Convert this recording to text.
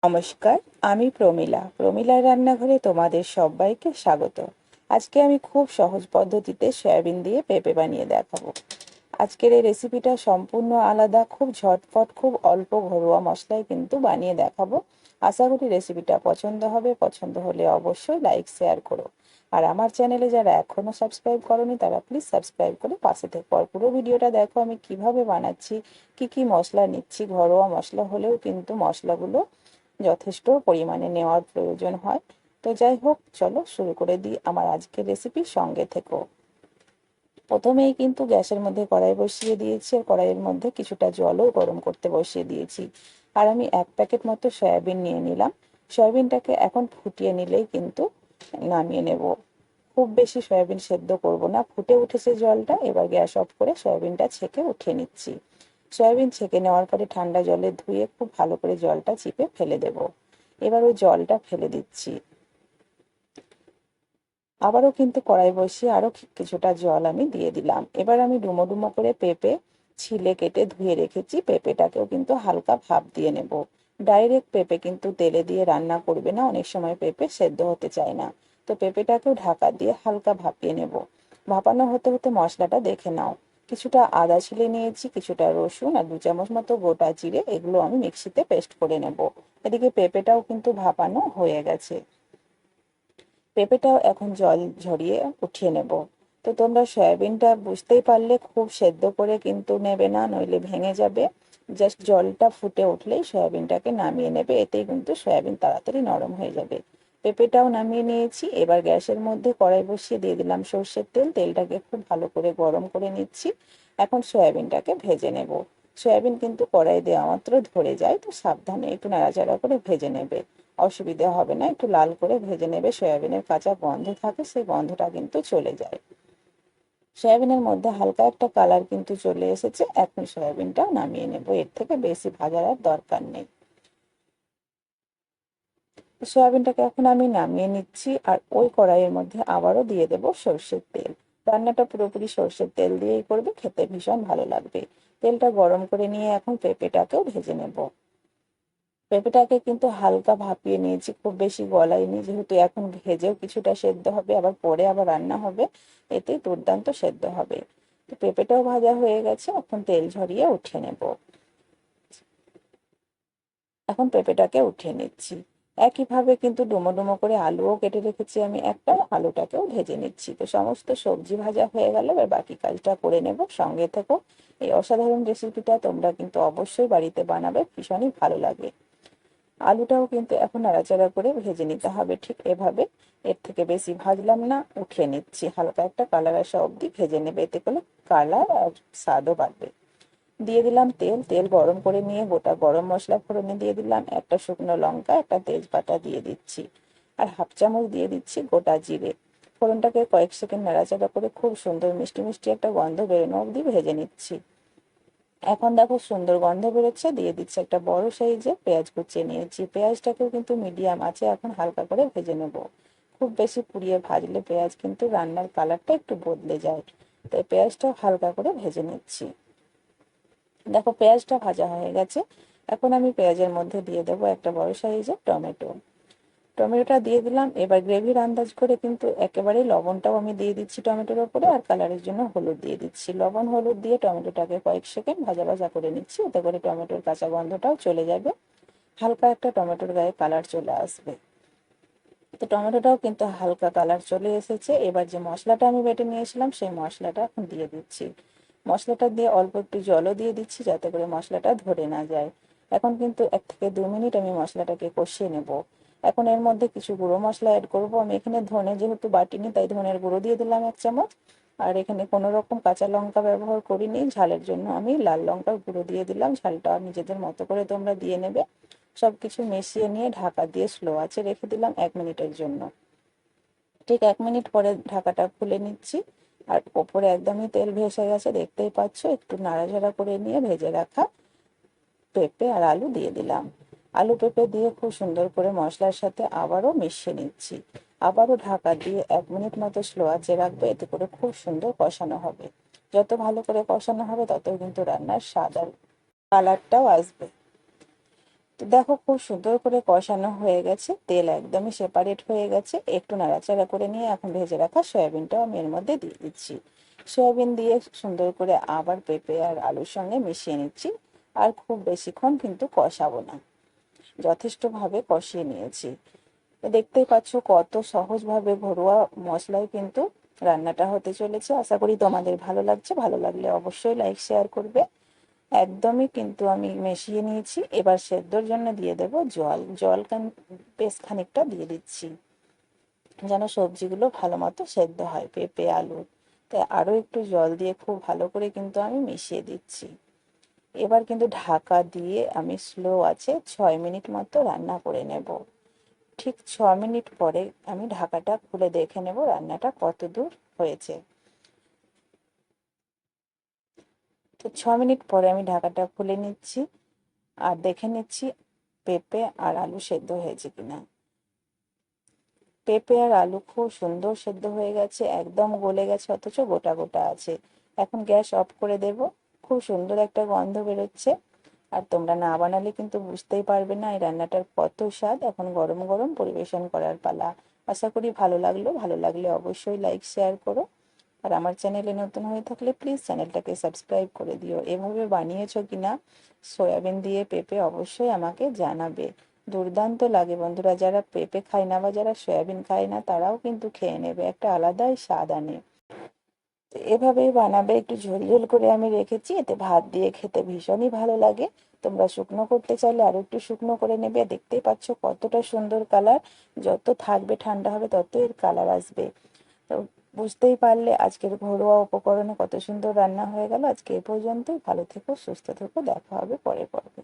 নমস্কার, আমি প্রমীলার রান্নাঘরে তোমাদের সবাইকে স্বাগত। আজকে আমি খুব সহজ পদ্ধতিতে সয়াবিন দিয়ে পেঁপে বানিয়ে দেখাবো। আজকের এই রেসিপিটা সম্পূর্ণ আলাদা, খুব ঝটপট, খুব অল্প ঘরোয়া মশলায় কিন্তু বানিয়ে দেখাবো। আশা করি রেসিপিটা পছন্দ হবে। পছন্দ হলে অবশ্যই লাইক শেয়ার করো। আর আমার চ্যানেলে যারা এখনো সাবস্ক্রাইব করোনি তারা প্লিজ সাবস্ক্রাইব করে পাশে থেকে পুরো ভিডিওটা দেখো আমি কিভাবে বানাচ্ছি, কি কি মশলা নিচ্ছি। ঘরোয়া মশলা হলেও কিন্তু মশলাগুলো যথেষ্ট পরিমাণে নেওয়ার প্রয়োজন হয়। তো যাই হোক, চলো শুরু করে দিই আমার আজকের রেসিপির সঙ্গে থেকো। প্রথমেই কিন্তু গ্যাসের মধ্যে কড়াই বসিয়ে দিয়েছি, আর কড়াইয়ের মধ্যে কিছুটা জলও গরম করতে বসিয়ে দিয়েছি। আর আমি 1 প্যাকেট মতো সয়াবিন নিয়ে নিলাম। সয়াবিনটাকে এখন ফুটিয়ে নিলেই কিন্তু নামিয়ে নেব। খুব বেশি সয়াবিন সেদ্ধ করব না। ফুটে উঠেছে জলটা, এবার গ্যাস অফ করে সয়াবিনটা ছেঁকে উঠিয়ে নিচ্ছি। সয়াবিন ছেঁকে নেওয়ার পরে ঠান্ডা জলে ধুয়ে খুব ভালো করে জলটা চিপে ফেলে দেব। এবার ওই জলটা ফেলে দিচ্ছি। আবারও কিন্তু কড়াই বসিয়ে আরো কিছুটা জল আমি দিয়ে দিলাম। এবার আমি ডুমো ডুমো করে পেঁপে ছিলে কেটে ধুয়ে রেখেছি, পেঁপেটাকেও কিন্তু হালকা ভাপ দিয়ে নেব। ডাইরেক্ট পেঁপে কিন্তু তেলে দিয়ে রান্না করবে না, অনেক সময় পেঁপে সেদ্ধ হতে চায় না। তো পেঁপেটাকেও ঢাকা দিয়ে হালকা ভাপিয়ে নেব। ভাপানো হতে হতে মশলাটা দেখে নাও। কিছুটা আদা ছিলে নিয়েছি, কিছুটা রসুন আর 2 চামচ মতো গোটা জিরে, এগুলো আমি মিক্সিতে পেস্ট করে নেব। এদিকে পেঁপেটাও কিন্তু ভাপানো হয়ে গেছে। পেঁপেটাও এখন জল ঝরিয়ে উঠিয়ে নেব। তো তোমরা সয়াবিনটা বুঝতেই পারলে খুব সেদ্ধ করে কিন্তু নেবে না, নইলে ভেঙে যাবে। জাস্ট জলটা ফুটে উঠলেই সয়াবিনটাকে নামিয়ে নেবে, এতেই কিন্তু সয়াবিন তাড়াতাড়ি নরম হয়ে যাবে। পেঁপেটাও নামিয়ে নিয়েছি। এবার গ্যাসের মধ্যে কড়াই বসিয়ে দিয়ে দিলাম সর্ষের তেল। তেলটাকে খুব ভালো করে গরম করে নিচ্ছি। এখন সয়াবিনটাকে ভেজে নেব। সয়াবিন কিন্তু কড়াই দেওয়া মাত্র ধরে যায়, তো সাবধানে একটু নাড়াচাড়া করে ভেজে নেবে। অসুবিধা হবে না, একটু লাল করে ভেজে নেবে। সয়াবিনের কাঁচা গন্ধ থাকে, সেই গন্ধটা কিন্তু চলে যায়। সয়াবিনের মধ্যে হালকা একটা কালার কিন্তু চলে এসেছে। এখন সয়াবিনটা নামিয়ে নেব, এর থেকে বেশি ভাজার আর দরকার নেই। সয়াবিনটাকে এখন আমি নামিয়ে নিচ্ছি, আর ওই কড়াইয়ের মধ্যে আবারও দিয়ে দেব সর্ষের তেল। রান্নাটা পুরোপুরি সর্ষের তেল দিয়েই করবে, খেতে ভীষণ ভালো লাগবে। তেলটা গরম করে নিয়ে এখন পেঁপেটাকেও ভেজে নেব। পেঁপেটাকে কিন্তু হালকা ভাপিয়ে নিয়েছি, খুব বেশি গলাইনি, যেহেতু এখন ভেজেও কিছুটা সেদ্ধ হবে, আবার পরে আবার রান্না হবে, এতে দুর্দান্ত সেদ্ধ হবে। তো পেঁপেটাও ভাজা হয়ে গেছে, এখন তেল ঝরিয়ে উঠিয়ে নেব। এখন পেঁপেটাকে উঠিয়ে নিচ্ছি। একইভাবে কিন্তু ডুমো ডুমো করে আলুও কেটে রেখেছি আমি একটা, আলুটাকেও ভেজে নিচ্ছি। তো সমস্ত সবজি ভাজা হয়ে গেল, এবার বাকি কাজটা করে নেব। সঙ্গে থেকো। এই অসাধারণ রেসিপিটা তোমরা কিন্তু অবশ্যই বাড়িতে বানাবে, ভীষণই ভালো লাগে। আলুটাও কিন্তু এখন নাড়াচাড়া করে ভেজে নিতে হবে, ঠিক এভাবে। এর থেকে বেশি ভাজলাম না, উঠিয়ে নিচ্ছি। হালকা একটা কালার আসা অবধি ভেজে নেবে, এতে করে কালার আর স্বাদও বাড়বে। দিয়ে দিলাম তেল। তেল গরম করে নিয়ে গোটা গরম মশলা ফোড়নে দিয়ে দিলাম, একটা শুকনো লঙ্কা, একটা তেজপাতা দিয়ে দিচ্ছি, আর 1/2 চামচ দিয়ে দিচ্ছি গোটা জিরে। ফোড়নটাকে কয়েক সেকেন্ড নাড়াচাড়া করে খুব সুন্দর মিষ্টি মিষ্টি একটা গন্ধ বেরোনো অবধি ভেজে নিচ্ছি। এখন দেখো সুন্দর গন্ধ বেরোচ্ছে, দিয়ে দিচ্ছি একটা বড় সাইজের পেঁয়াজ কুচিয়ে নিয়েছি। পেঁয়াজটাকেও কিন্তু মিডিয়াম আছে এখন হালকা করে ভেজে নেব। খুব বেশি পুড়িয়ে ভাজলে পেঁয়াজ কিন্তু রান্নার কালারটা একটু বদলে যায়, তাই পেঁয়াজটাও হালকা করে ভেজে নিচ্ছি। দেখো পেঁয়াজটা ভাজা হয়ে গেছে। এখন আমি পেঁয়াজের মধ্যে দিয়ে দেবো একটা বড় সাইজের টমেটো। টমেটোটা দিয়ে দিলাম। এবার গ্রেভির আন্দাজ করে কিন্তু একেবারে লবণটাও আমি দিয়ে দিচ্ছি টমেটোর ওপরে, আর কালারের জন্য হলুদ দিয়ে দিচ্ছি। লবণ হলুদ দিয়ে টমেটোটাকে কয়েক সেকেন্ড ভাজা ভাজা করে নিচ্ছি, এতে করে টমেটোর কাঁচা গন্ধটাও চলে যাবে। হালকা একটা টমেটোর গায়ে কালার চলে আসবে। তো টমেটোটাও কিন্তু হালকা কালার চলে এসেছে। এবার যে মশলাটা আমি বেটে নিয়েছিলাম সেই মশলাটা এখন দিয়ে দিচ্ছি। মশলাটা দিয়ে অল্প একটু জলও দিয়ে দিচ্ছি, যাতে করে মশলাটা ধরে না যায়। এখন কিন্তু 1 থেকে 2 মিনিট আমি মশলাটাকে কষিয়ে নেব। এখন এর মধ্যে কিছু গুঁড়ো মশলা অ্যাড করব। আমি এখানে ধনে যেহেতু বাটিনি, তাই ধনের গুঁড়ো দিয়ে দিলাম 1 চামচ। আর এখানে কোনো রকম কাঁচা লঙ্কা ব্যবহার করিনি। ঝালের জন্য আমি লাল লঙ্কার গুঁড়ো দিয়ে দিলাম। ঝালটা নিজেদের মতো করে তোমরা দিয়ে নেবে। সবকিছু মিশিয়ে নিয়ে ঢাকা দিয়ে স্লো আঁচে রেখে দিলাম 1 মিনিটের জন্য। ঠিক 1 মিনিট পরে ঢাকাটা খুলে নিচ্ছি, আর ওপরে একদমই তেল ভেসে গেছে, দেখতেই পাচ্ছ। একটু নাড়াচাড়া করে নিয়ে ভেজে রাখা পেঁপে আর আলু দিয়ে দিলাম। আলু পেঁপে দিয়ে খুব সুন্দর করে মশলার সাথে আবারও মিশিয়ে নিচ্ছি। আবারও ঢাকা দিয়ে 1 মিনিট মতো স্লো আঁচে রাখবো, এতে করে খুব সুন্দর কষানো হবে। যত ভালো করে কষানো হবে তত কিন্তু রান্নার স্বাদ আর কালারটাও আসবে। তো দেখো খুব সুন্দর করে কষানো হয়ে গেছে, তেল একদমই সেপারেট হয়ে গেছে। একটু নাড়াচাড়া করে নিয়ে এখন ভেজে রাখা সয়াবিনটাও আমি এর মধ্যে দিয়ে দিচ্ছি। সয়াবিন দিয়ে সুন্দর করে আবার পেঁপে আর আলুর সঙ্গে মিশিয়ে নিচ্ছি। আর খুব বেশিক্ষণ কিন্তু কষাবো না, যথেষ্টভাবে কষিয়ে নিয়েছি। দেখতেই পাচ্ছ কত সহজভাবে ঘরোয়া মশলায় কিন্তু রান্নাটা হতে চলেছে। আশা করি তোমাদের ভালো লাগছে, ভালো লাগলে অবশ্যই লাইক শেয়ার করবে। একদমই কিন্তু আমি মিশিয়ে নিয়েছি। এবার সেদ্ধর জন্য দিয়ে দেব জল। জল বেশ খানিকটা দিয়ে দিচ্ছি, যেন সবজিগুলো ভালো মতো সেদ্ধ হয়, পেঁপে আলু। তাই আরও একটু জল দিয়ে খুব ভালো করে কিন্তু আমি মিশিয়ে দিচ্ছি। এবার কিন্তু ঢাকা দিয়ে আমি স্লো আছে 6 মিনিট মতো রান্না করে নেব। ঠিক 6 মিনিট পরে আমি ঢাকাটা খুলে দেখে নেব রান্নাটা কত দূর হয়েছে। তো 6 মিনিট পরে আমি ঢাকাটা খুলে নিচ্ছি আর দেখে নিচ্ছি পেঁপে আর আলু সেদ্ধ হয়েছে কিনা। পেঁপে আর আলু খুব সুন্দর সেদ্ধ হয়ে গেছে, একদম গলে গেছে, অথচ গোটা গোটা আছে। এখন গ্যাস অফ করে দেব। খুব সুন্দর একটা গন্ধ বেরোচ্ছে। আর তোমরা না বানালে কিন্তু বুঝতেই পারবে না এই রান্নাটার কত স্বাদ। এখন গরম গরম পরিবেশন করার পালা। আশা করি ভালো লাগলো, ভালো লাগলে অবশ্যই লাইক শেয়ার করো। আর আমার চ্যানেলে নতুন হয়ে থাকলে প্লিজ চ্যানেলটাকে সাবস্ক্রাইব করে দিও। এভাবে বানিয়েছো কিনা সয়াবিন দিয়ে পেঁপে অবশ্যই আমাকে জানাবে। দুর্দান্ত লাগে বন্ধুরা, যারা পেঁপে খায় না বা যারা সয়াবিন খায় না তারাও কিন্তু খেয়ে নেবে, একটা আলাদাই স্বাদ আনে। তো এভাবেই বানাবে, একটু ঝোল ঝোল করে আমি রেখেছি, এতে ভাত দিয়ে খেতে ভীষণই ভালো লাগে। তোমরা শুকনো করতে চাইলে আরো একটু শুকনো করে নেবে। দেখতেই পাচ্ছ কতটা সুন্দর কালার। যত থাকবে ঠান্ডা হবে তত এর কালার আসবে। তো বুঝতেই পারলে আজকের ঘরোয়া উপকরণে কত সুন্দর রান্না হয়ে গেল। আজকে এ পর্যন্তই। ভালো থেকো, সুস্থ থেকো, দেখা হবে পরের পর্বে।